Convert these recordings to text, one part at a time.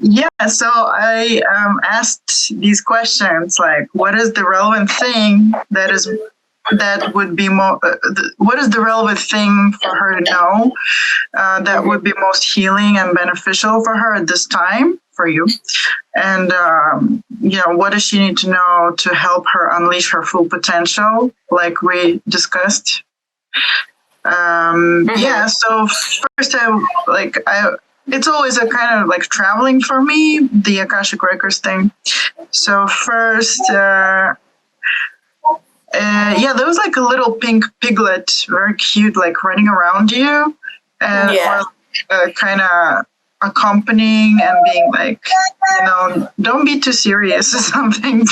Yeah, so I asked these questions like, what is the relevant thing that would be more? What is the relevant thing for her to know that would be most healing and beneficial for her at this time for you? And what does she need to know to help her unleash her full potential, like we discussed? Yeah. So first, it's always a kind of like traveling for me, the Akashic Records thing. So first, there was like a little pink piglet, very cute, like running around you, and or kind of accompanying and being like, don't be too serious or something.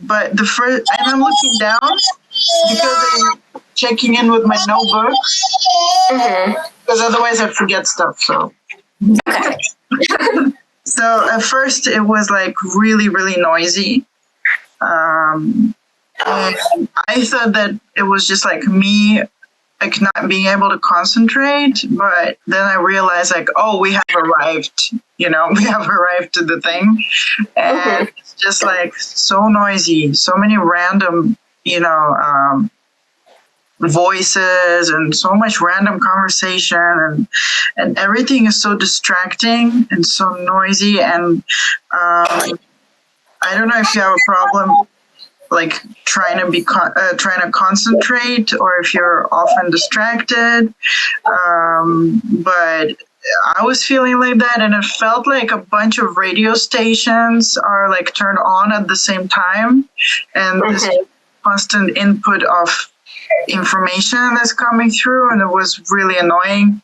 But the first, and I'm looking down because I'm checking in with my notebook, because otherwise I forget stuff. So, so at first it was like really, really noisy. And I thought that it was just like me, like not being able to concentrate. But then I realized like, oh, we have arrived. We have arrived to the thing, and it's just like so noisy, so many random, voices and so much random conversation, and everything is so distracting and so noisy. And I don't know if you have a problem like trying to concentrate, or if you're often distracted. But I was feeling like that, and it felt like a bunch of radio stations are like turned on at the same time, and this constant input of information that's coming through, and it was really annoying,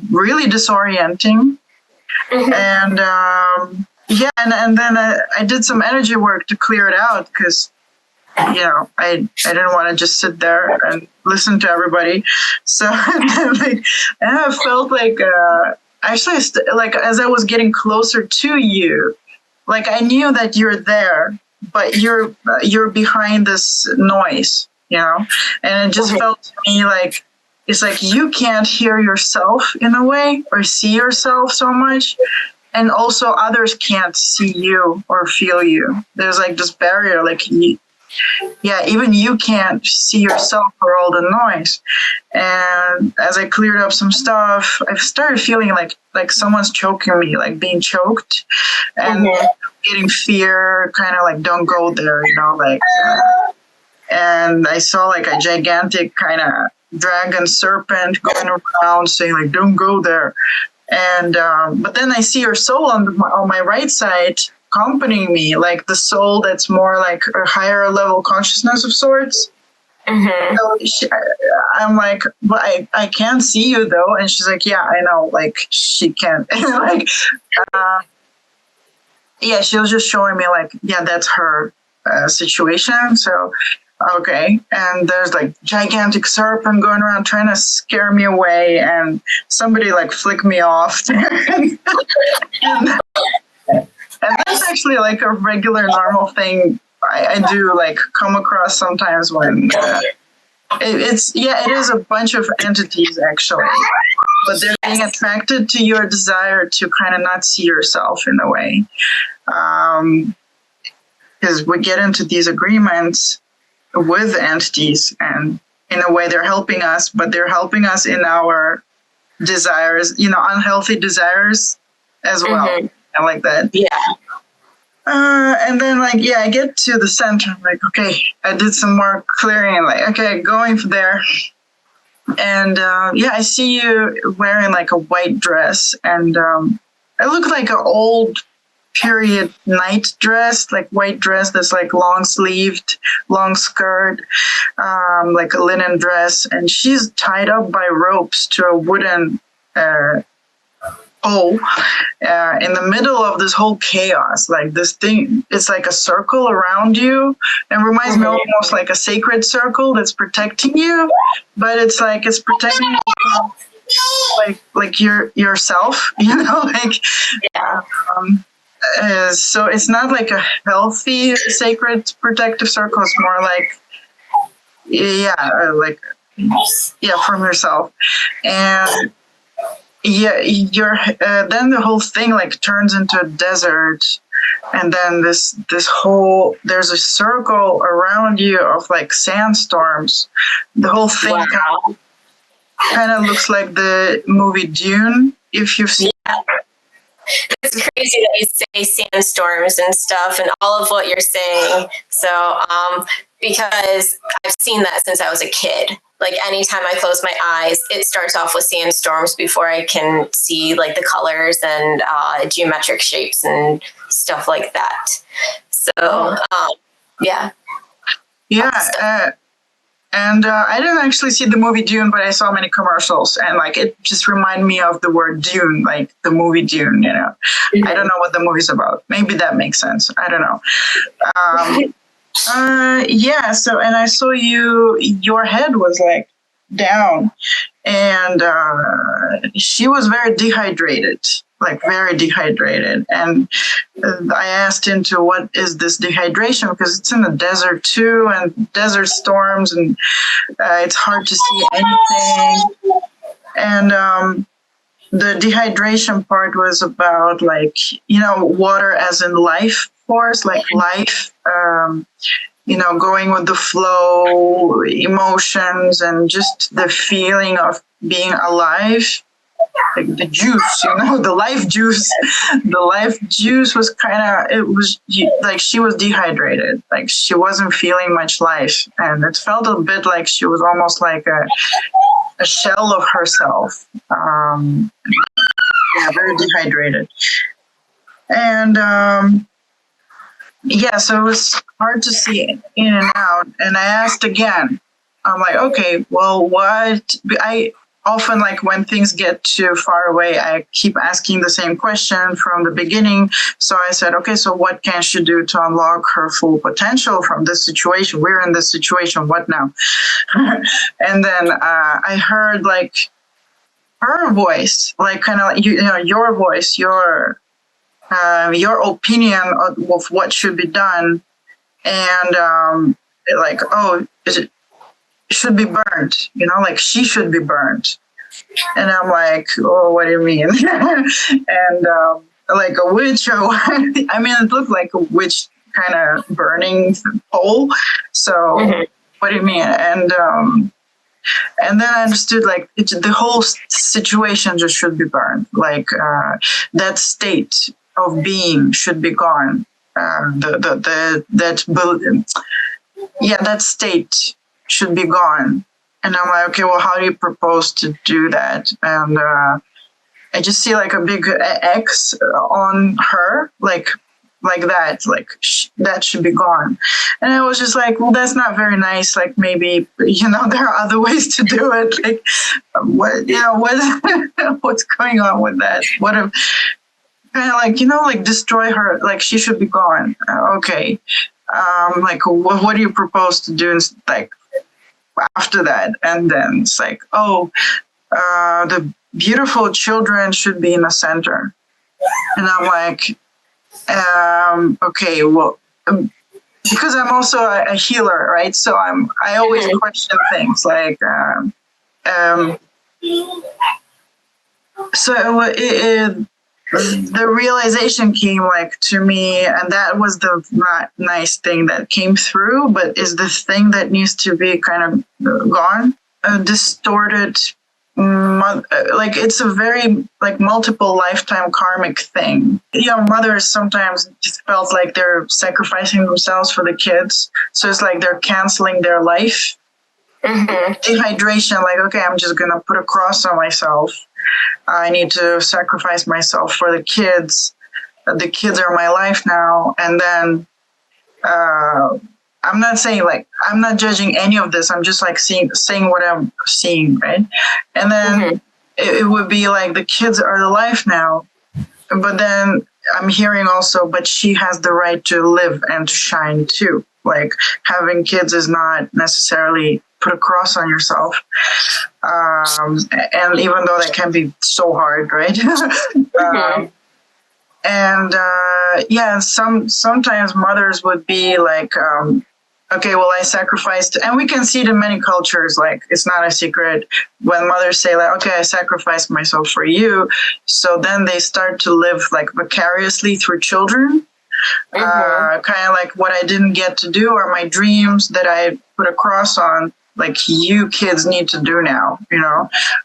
really disorienting. And and then I did some energy work to clear it out, because I didn't want to just sit there and listen to everybody. So and I felt like actually like as I was getting closer to you, like I knew that you're there, but you're behind this noise, and it just felt to me like it's like you can't hear yourself in a way or see yourself so much. And also others can't see you or feel you. There's like this barrier, like even you can't see yourself for all the noise. And as I cleared up some stuff, I started feeling like someone's choking me, like being choked, and getting fear, kind of like don't go there, and I saw like a gigantic kind of dragon serpent going around saying like don't go there. And but then I see her soul on my right side accompanying me, like the soul that's more like a higher level consciousness of sorts. So I'm like, but I can't see you though. And she's like, yeah, I know, like she can't. Like, she was just showing me like, yeah, that's her situation. So, okay. And there's like gigantic serpent going around trying to scare me away, and somebody like flick me off. And that's actually like a regular normal thing I do like come across sometimes when it is a bunch of entities actually, but they're being attracted to your desire to kind of not see yourself in a way. Because we get into these agreements with entities, and in a way they're helping us, but they're helping us in our desires, unhealthy desires as well. I like that. Yeah. And then I get to the center. I'm like, okay, I did some more clearing, and like, okay, going for there. And I see you wearing like a white dress, and I look like an old period night dress, like white dress that's like long sleeved, long skirt, like a linen dress, and she's tied up by ropes to a wooden pole in the middle of this whole chaos. Like this thing, it's like a circle around you, and reminds me almost like a sacred circle that's protecting you, but it's like it's protecting you from, like yourself, so it's not like a healthy sacred protective circle. It's more like from yourself. And you're then the whole thing like turns into a desert, and then this whole, there's a circle around you of like sandstorms. The whole thing kind of looks like the movie Dune, if you've seen it. It's crazy that you say sandstorms and stuff and all of what you're saying. So, because I've seen that since I was a kid. Like anytime I close my eyes, it starts off with sandstorms before I can see like the colors and geometric shapes and stuff like that. So, yeah. Yeah. And I didn't actually see the movie Dune, but I saw many commercials, and like it just reminded me of the word Dune, like the movie Dune. You know, I don't know what the movie's about. Maybe that makes sense. I don't know. So, and I saw your head was like down, and she was very dehydrated. And I asked into what is this dehydration, because it's in the desert too, and desert storms, and it's hard to see anything. And the dehydration part was about like, water as in life force, like life, going with the flow, emotions, and just the feeling of being alive. Like the juice, the life juice. The life juice was like she was dehydrated. Like she wasn't feeling much life. And it felt a bit like she was almost like a shell of herself. Very dehydrated. And so it was hard to see in and out. And I asked again. I'm like, okay, well, what? I often, like when things get too far away, I keep asking the same question from the beginning. So I said, okay, so what can she do to unlock her full potential from this situation? We're in this situation. What now? And then I heard like her voice, like kind of, your voice, your opinion of what should be done. And like, oh, it should be burned, like she should be burned. And I'm like, oh, what do you mean? And like a witch, or I mean, it looked like a witch kind of burning pole. So what do you mean? And then I understood like the whole situation just should be burned. Like that state of being should be gone. That state should be gone. And I'm like, okay, well, how do you propose to do that? And I just see like a big X on her, like that, like that should be gone. And I was just like, well, that's not very nice. Like maybe, there are other ways to do it. Like what's going on with that? What if kind of like, like destroy her, like she should be gone. Okay. Like what do you propose to do? Like, after that, and then it's like, the beautiful children should be in the center. And I'm like, okay, well, because I'm also a healer, right? So I always question things like, the realization came like to me, and that was the not nice thing that came through, but is the thing that needs to be kind of gone. Distorted, like it's a very like multiple lifetime karmic thing. Mothers sometimes just felt like they're sacrificing themselves for the kids, so it's like they're canceling their life. Dehydration, like, okay, I'm just gonna put a cross on myself. I need to sacrifice myself for the kids. The kids are my life now. And then I'm not saying like, I'm not judging any of this. I'm just like saying what I'm seeing, right? And then it would be like the kids are the life now. But then I'm hearing also, but she has the right to live and to shine too. Like having kids is not necessarily put a cross on yourself. And even though that can be so hard, right? Sometimes mothers would be like, okay, well, I sacrificed, and we can see it in many cultures, like it's not a secret when mothers say like, okay, I sacrificed myself for you. So then they start to live like vicariously through children, kind of like what I didn't get to do or my dreams that I put a cross on, like you kids need to do now,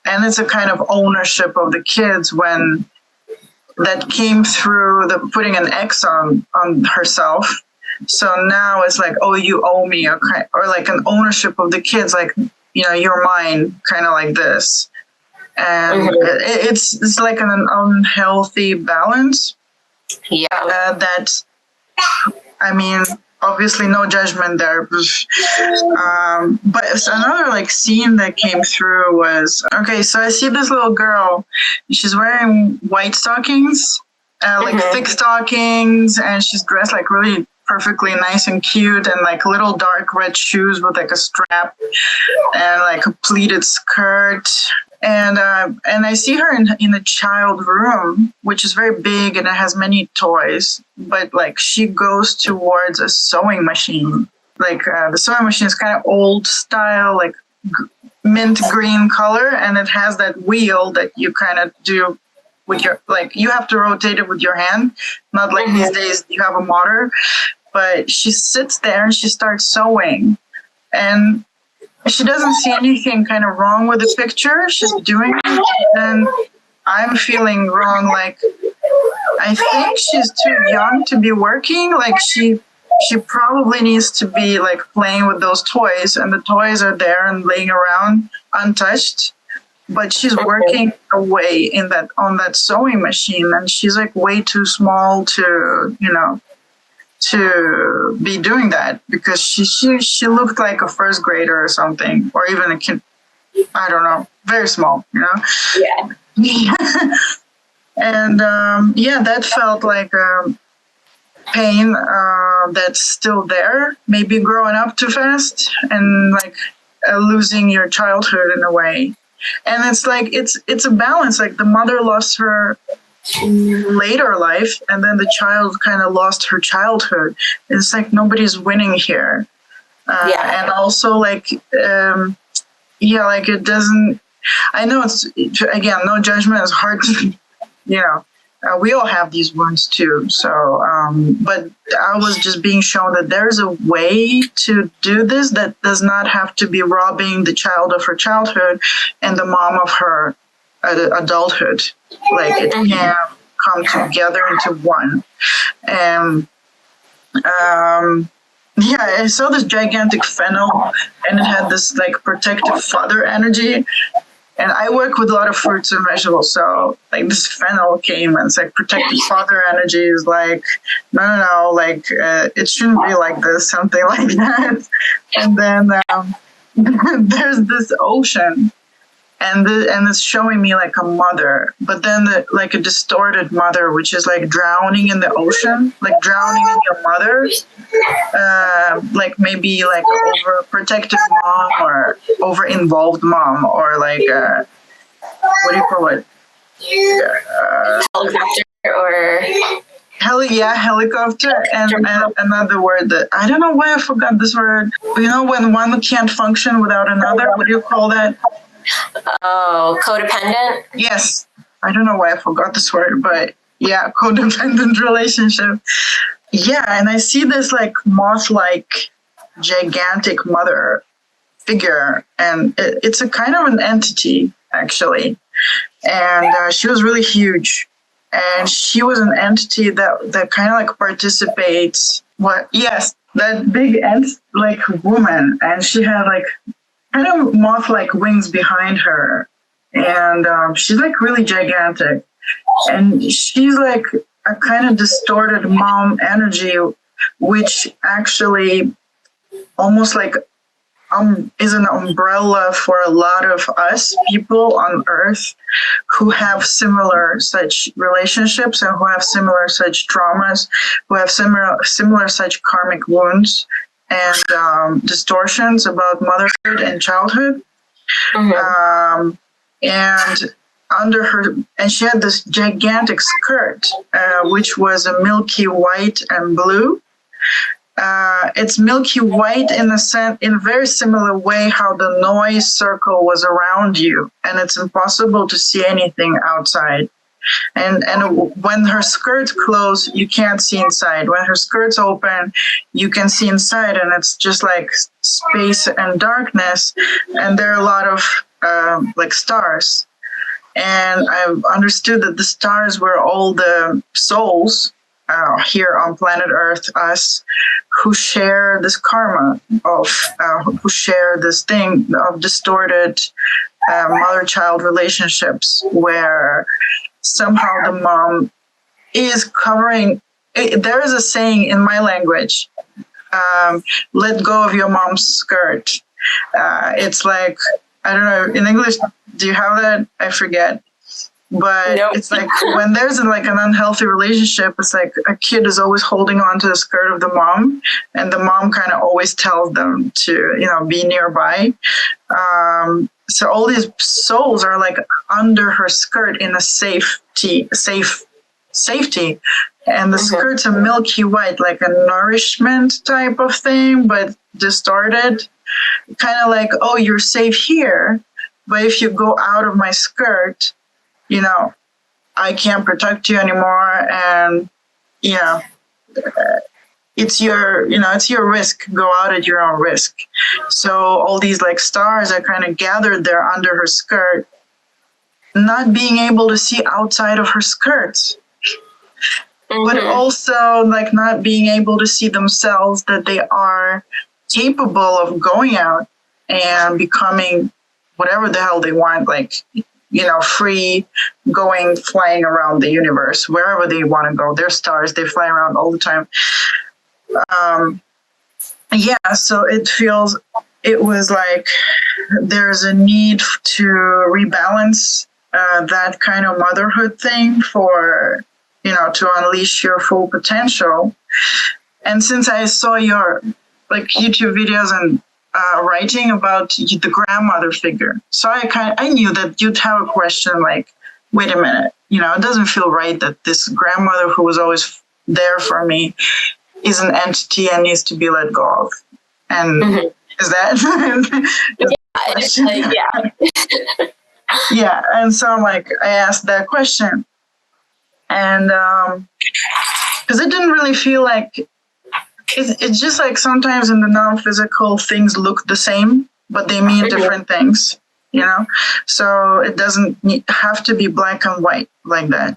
and it's a kind of ownership of the kids when that came through the putting an X on herself. So now it's like, oh, you owe me, or like an ownership of the kids, like, you're mine, kind of like this. And it's like an unhealthy balance. Yeah. That, I mean, obviously no judgment there. But another like scene that came through was, okay, so I see this little girl, she's wearing white stockings, like thick stockings, and she's dressed like really perfectly nice and cute, and like little dark red shoes with like a strap and like a pleated skirt. And I see her in a child room, which is very big and it has many toys. But like she goes towards a sewing machine. Like the sewing machine is kind of old style, like mint green color, and it has that wheel that you kind of do with your, like you have to rotate it with your hand, not like these days you have a motor. But she sits there and she starts sewing, and she doesn't see anything kind of wrong with the picture. She's doing it, and I'm feeling wrong. Like, I think she's too young to be working. Like, she probably needs to be like playing with those toys, and the toys are there and laying around untouched. But she's working away on that sewing machine, and she's like way too small to be doing that, because she looked like a first grader or something, or even a kid, I don't know, very small, Yeah. And that felt like pain that's still there, maybe growing up too fast and like losing your childhood in a way. And it's like it's a balance. Like the mother lost her later life, and then the child kind of lost her childhood. It's like nobody's winning here. And also like like it doesn't, I know it's, again, no judgment, is hard to we all have these wounds too. So but I was just being shown that there's a way to do this that does not have to be robbing the child of her childhood and the mom of her adulthood. Like it can come together into one. And I saw this gigantic fennel, and it had this like protective father energy. And I work with a lot of fruits and vegetables, so like this fennel came, and it's like protective father energy is like, no, like it shouldn't be like this, something like that. And then there's this ocean, and it's showing me like a mother, but then like a distorted mother, which is like drowning in the ocean, like drowning in your mother, like maybe like an overprotective mom or over-involved mom, or like what do you call it? Helicopter or helicopter, and another word that I don't know why I forgot this word. When one can't function without another, what do you call that? Oh, codependent? Yes. I don't know why I forgot this word, but yeah, codependent relationship. Yeah, and I see this like moth-like gigantic mother figure, and it's a kind of an entity, actually. And she was really huge. And she was an entity that kind of like participates. That big like woman, and she had like kind of moth-like wings behind her, and she's like really gigantic, and she's like a kind of distorted mom energy, which actually almost like is an umbrella for a lot of us people on Earth who have similar such relationships and who have similar such traumas, who have similar such karmic wounds and distortions about motherhood and childhood. And under her, and she had this gigantic skirt, which was a milky white and blue. it's milky white in a very similar way how the noise circle was around you, and it's impossible to see anything outside. And when her skirt's closed, you can't see inside. When her skirt's open, you can see inside, and it's just like space and darkness. And there are a lot of like stars. And I've understood that the stars were all the souls here on planet Earth, us, who share this karma of, who share this thing of distorted mother-child relationships, where somehow the mom is covering. There is a saying in my language, let go of your mom's skirt. It's like, I don't know, in English, do you have that? I forget. But nope. It's like when there's like an unhealthy relationship, it's like a kid is always holding on to the skirt of the mom, and the mom kind of always tells them to, be nearby. So all these souls are like under her skirt in a safety. And the skirt's a milky white, like a nourishment type of thing, but distorted. Kind of like, oh, you're safe here, but if you go out of my skirt, I can't protect you anymore. And it's your risk. Go out at your own risk. So all these like stars are kind of gathered there under her skirt, not being able to see outside of her skirts, but also like not being able to see themselves, that they are capable of going out and becoming whatever the hell they want, like, free going, flying around the universe, wherever they want to go. They're stars, they fly around all the time. So it was like there's a need to rebalance that kind of motherhood thing for, to unleash your full potential. And since I saw your like YouTube videos and writing about the grandmother figure, so I knew that you'd have a question like, wait a minute, it doesn't feel right that this grandmother who was always there for me is an entity and needs to be let go of. And is that? Yeah. And so I'm like, I asked that question, and because it didn't really feel like it's just like sometimes in the non-physical things look the same, but they mean different things, so it doesn't have to be black and white like that.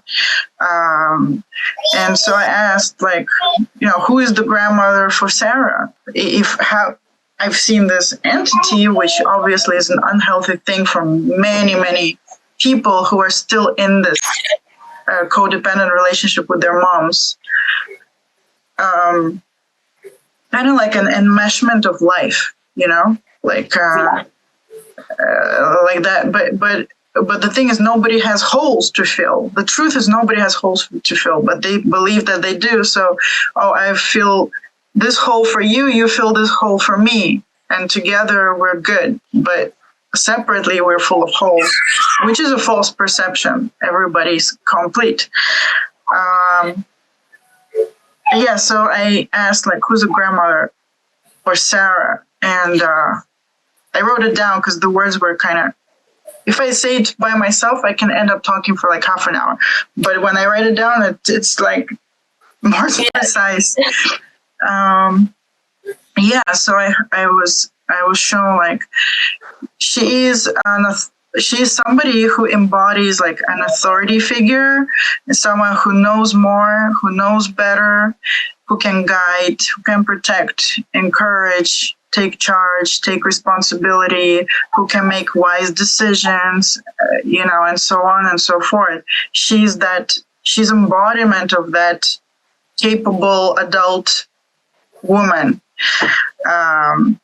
And so I asked, like, who is the grandmother for Sara? I've seen this entity, which obviously is an unhealthy thing for many, many people who are still in this codependent relationship with their moms. Kind of like an enmeshment of life, like that. But the thing is, nobody has holes to fill. The truth is, nobody has holes to fill, but they believe that they do. So, I fill this hole for you, you fill this hole for me, and together we're good. But separately, we're full of holes, which is a false perception. Everybody's complete. So I asked, like, who's a grandmother for Sara? And I wrote it down because the words were kind of, if I say it by myself, I can end up talking for like half an hour. But when I write it down, it's like more precise. So I was shown, like, she's somebody who embodies like an authority figure, someone who knows more, who knows better, who can guide, who can protect, encourage, take charge, take responsibility, who can make wise decisions, and so on and so forth. She's embodiment of that capable adult woman. And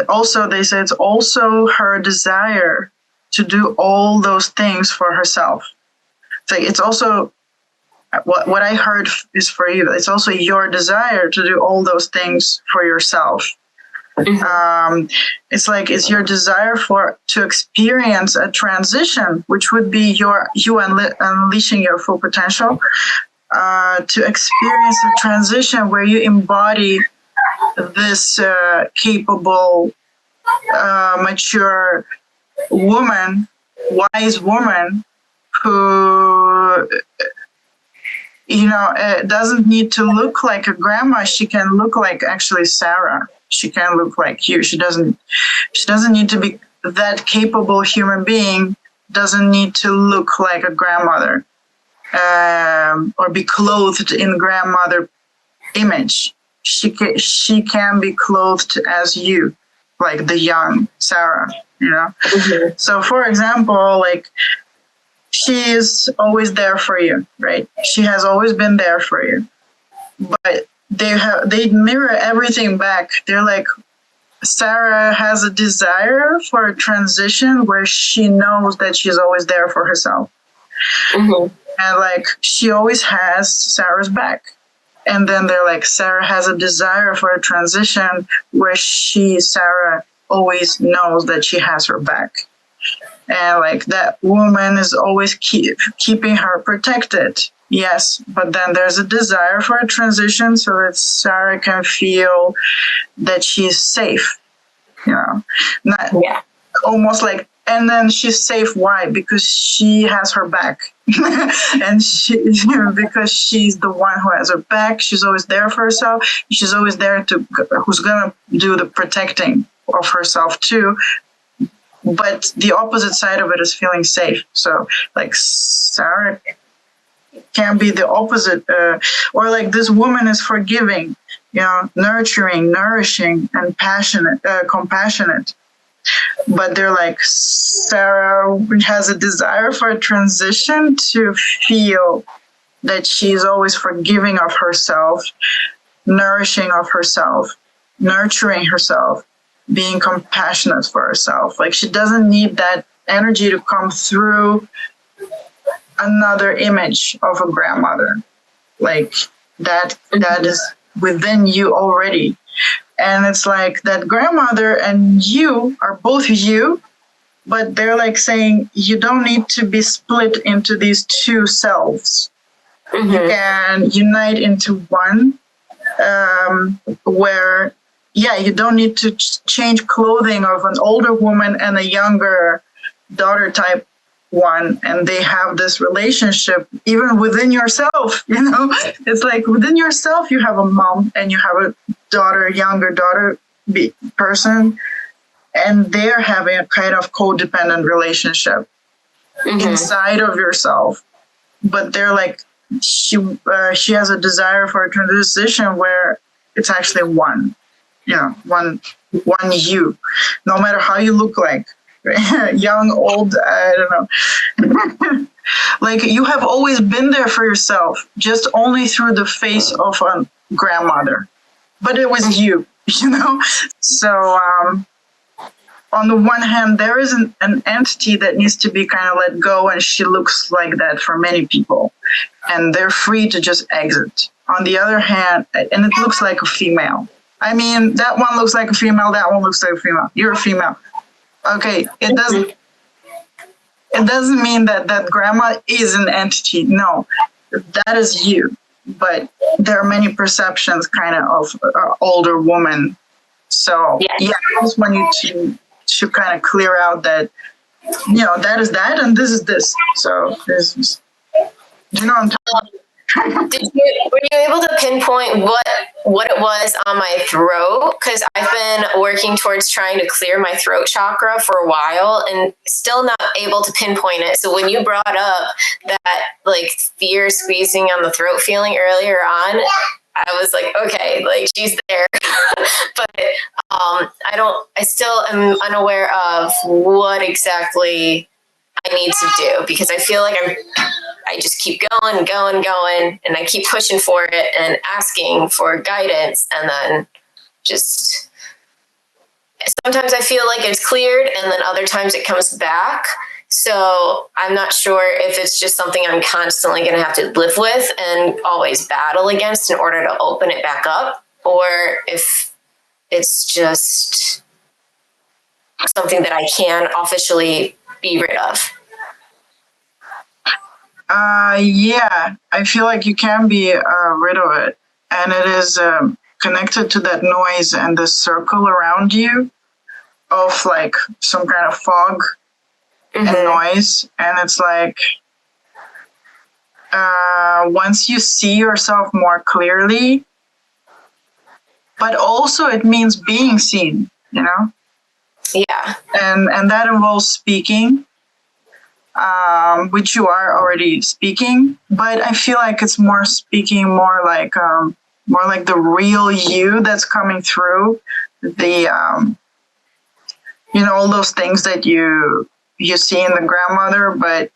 also they say it's also her desire to do all those things for herself. It's also what I heard is for you. It's also your desire to do all those things for yourself. It's like it's your desire to experience a transition, which would be you unleashing your full potential, to experience a transition where you embody this capable, mature woman, wise woman who, doesn't need to look like a grandma. She can look like actually Sara. She can look like you. She doesn't need to be that capable human being. Doesn't need to look like a grandmother, or be clothed in grandmother image. She can be clothed as you, like the young Sara. Mm-hmm. So, for example, like, she is always there for you, right? She has always been there for you, but they mirror everything back. They're like, Sara has a desire for a transition where she knows that she's always there for herself. Mm-hmm. And like, she always has Sara's back. And then they're like, Sara has a desire for a transition where Sara always knows that she has her back. And like, that woman is always keeping her protected. Yes, but then there's a desire for a transition so that Sara can feel that she's safe. Almost like, and then she's safe. Why? Because she has her back. And because she's the one who has her back, she's always there for herself. She's always there who's gonna do the protecting of herself too. But the opposite side of it is feeling safe. So like, Sara can be the opposite, or like, this woman is forgiving, nurturing, nourishing, and compassionate. But they're like, Sara has a desire for a transition to feel that she's always forgiving of herself, nourishing of herself, nurturing herself, being compassionate for herself. Like, she doesn't need that energy to come through another image of a grandmother. Like, that is within you already. And it's like, that grandmother and you are both you, but they're like saying, you don't need to be split into these two selves. Mm-hmm. You can unite into one, where, you don't need to change clothing of an older woman and a younger daughter type one, and they have this relationship even within yourself. It's like, within yourself you have a mom and you have a younger daughter person, and they're having a kind of codependent relationship. Mm-hmm. Inside of yourself. But they're like, she has a desire for a transition where it's actually one you, no matter how you look like. Young, old, I don't know. Like, you have always been there for yourself, just only through the face of a grandmother. But it was you. So, on the one hand, there is an entity that needs to be kind of let go, and she looks like that for many people, and they're free to just exit. On the other hand, and it looks like a female. I mean, that one looks like a female, that one looks like a female. You're a female. Okay, it doesn't mean that grandma is an entity. No, that is you. But there are many perceptions kind of older woman. So I just want you to kind of clear out that, that is that and this is this. So this is, I'm talking. Were you able to pinpoint what it was on my throat? Because I've been working towards trying to clear my throat chakra for a while and still not able to pinpoint it. So when you brought up that like fear squeezing on the throat feeling earlier on, I was like, okay, like, she's there. But I still am unaware of what exactly I need to do, because I feel like I just keep going, and I keep pushing for it and asking for guidance, and then just sometimes I feel like it's cleared, and then other times it comes back. So I'm not sure if it's just something I'm constantly going to have to live with and always battle against in order to open it back up, or if it's just something that I can officially be rid of. Yeah, I feel like you can be rid of it. And it is connected to that noise and the circle around you of like some kind of fog and noise. And it's like, once you see yourself more clearly, but also it means being seen, you know? Yeah. And that involves speaking, which you are already speaking, but I feel like it's more speaking more like the real you that's coming through the, you know, all those things that you see in the grandmother, but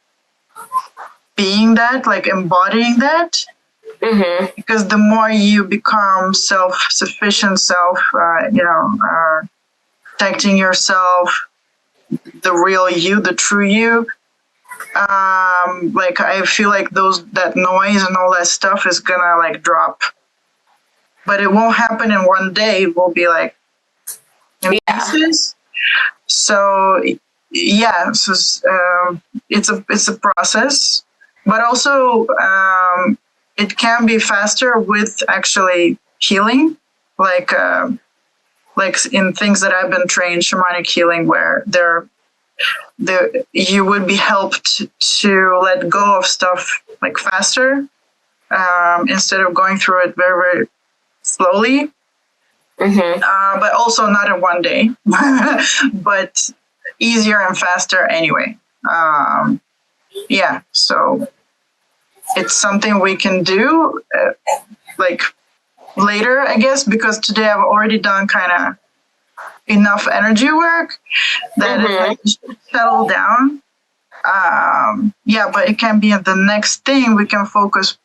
being that, like embodying that, because the more you become self-sufficient, protecting yourself, the real you, the true you, like I feel like that noise and all that stuff is gonna like drop, but it won't happen in one day. It will be like in pieces. So yeah, so it's a process, but also it can be faster with actually healing, like in things that I've been trained, shamanic healing, where you would be helped to let go of stuff like faster, instead of going through it very, very slowly. But also not in one day, but easier and faster anyway. Yeah, so it's something we can do like later, I guess, because today I've already done kind of enough energy work that it should settle down. Yeah, but it can be the next thing. We can focus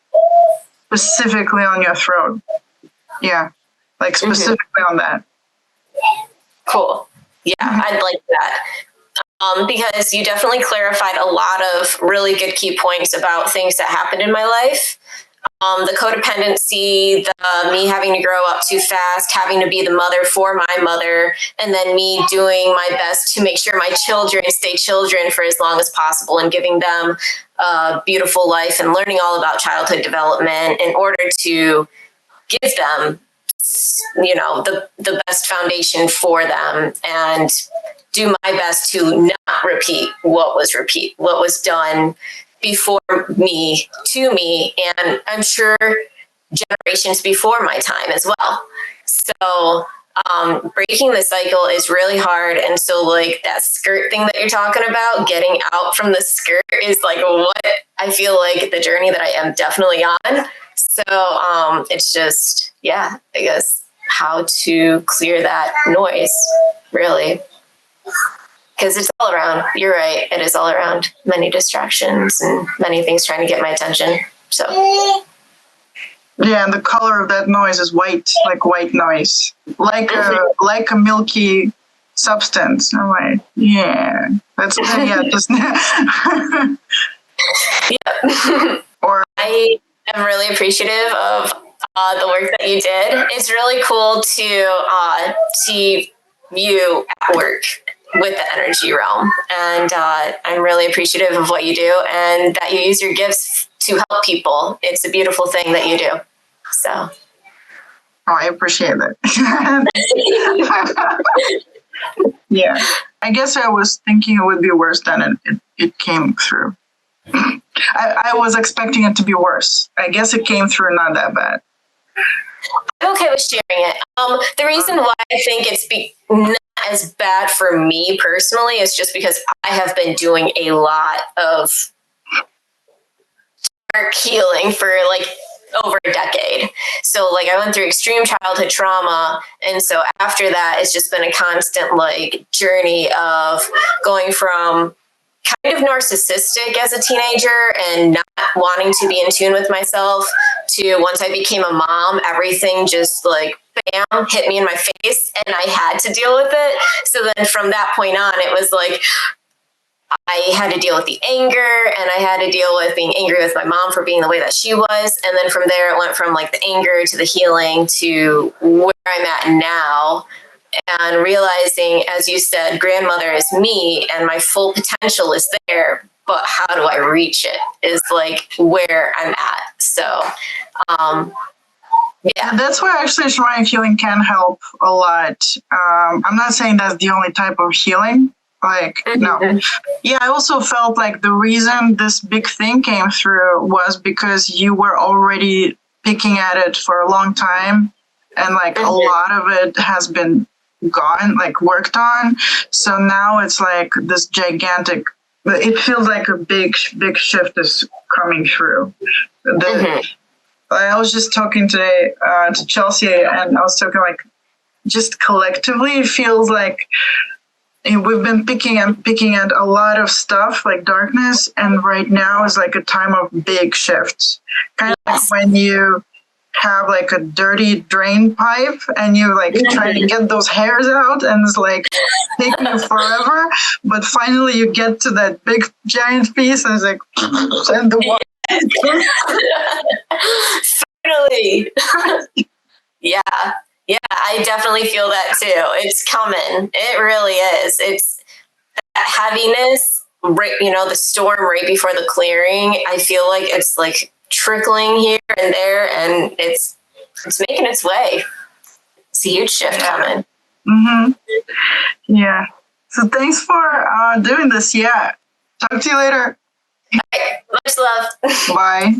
specifically on your throat. Yeah, like specifically on that. Cool. Yeah, I'd like that. Because you definitely clarified a lot of really good key points about things that happened in my life. The codependency, the me having to grow up too fast, having to be the mother for my mother, and then me doing my best to make sure my children stay children for as long as possible and giving them a beautiful life and learning all about childhood development in order to give them, you know, the best foundation for them, and do my best to not repeat what was done before me to me, and I'm sure generations before my time as well. So breaking the cycle is really hard. And so like that skirt thing that you're talking about, getting out from the skirt is like what I feel like the journey that I am definitely on. So it's just, yeah, I guess how to clear that noise, really. Because it's all around. You're right. It is all around. Many distractions and many things trying to get my attention. So. Yeah, and the color of that noise is white, like white noise, like a milky substance. I'm like, yeah, that's just. Yeah. Or I am really appreciative of the work that you did. It's really cool to see you at work with the energy realm, and I'm really appreciative of what you do and that you use your gifts to help people. It's a beautiful thing that you do. So I appreciate that. Yeah, I guess I was thinking it would be worse than it came through. I was expecting it to be worse. I guess it came through not that bad. I'm okay with sharing it. The reason why I think it's not as bad for me personally is just because I have been doing a lot of dark healing for like over a decade. So like I went through extreme childhood trauma. And so after that, it's just been a constant like journey of going from kind of narcissistic as a teenager and not wanting to be in tune with myself to once I became a mom, everything just like bam, hit me in my face and I had to deal with it. So then from that point on, it was like, I had to deal with the anger and I had to deal with being angry with my mom for being the way that she was. And then from there, it went from like the anger to the healing to where I'm at now. And realizing, as you said, grandmother is me and my full potential is there, but how do I reach it is like where I'm at. So, yeah. That's why actually shamanic healing can help a lot. I'm not saying that's the only type of healing. Like, no. Yeah, I also felt like the reason this big thing came through was because you were already picking at it for a long time. And like a lot of it has been gone, like worked on. So now it's like this gigantic, it feels like a big shift is coming through. I was just talking today to Chelsea, and I was talking like just collectively, it feels like we've been picking at a lot of stuff like darkness, and right now is like a time of big shifts. Kind of like when you have like a dirty drain pipe and you like try to get those hairs out, and it's like taking you forever, but finally you get to that big giant piece, and it's like and the water. Finally. Yeah, I definitely feel that too. It's coming. It really is. It's that heaviness, right? You know, the storm right before the clearing. I feel like it's like trickling here and there, and it's making its way. It's a huge shift coming. Yeah. So thanks for doing this. Yeah. Talk to you later. Right. Much love. Bye.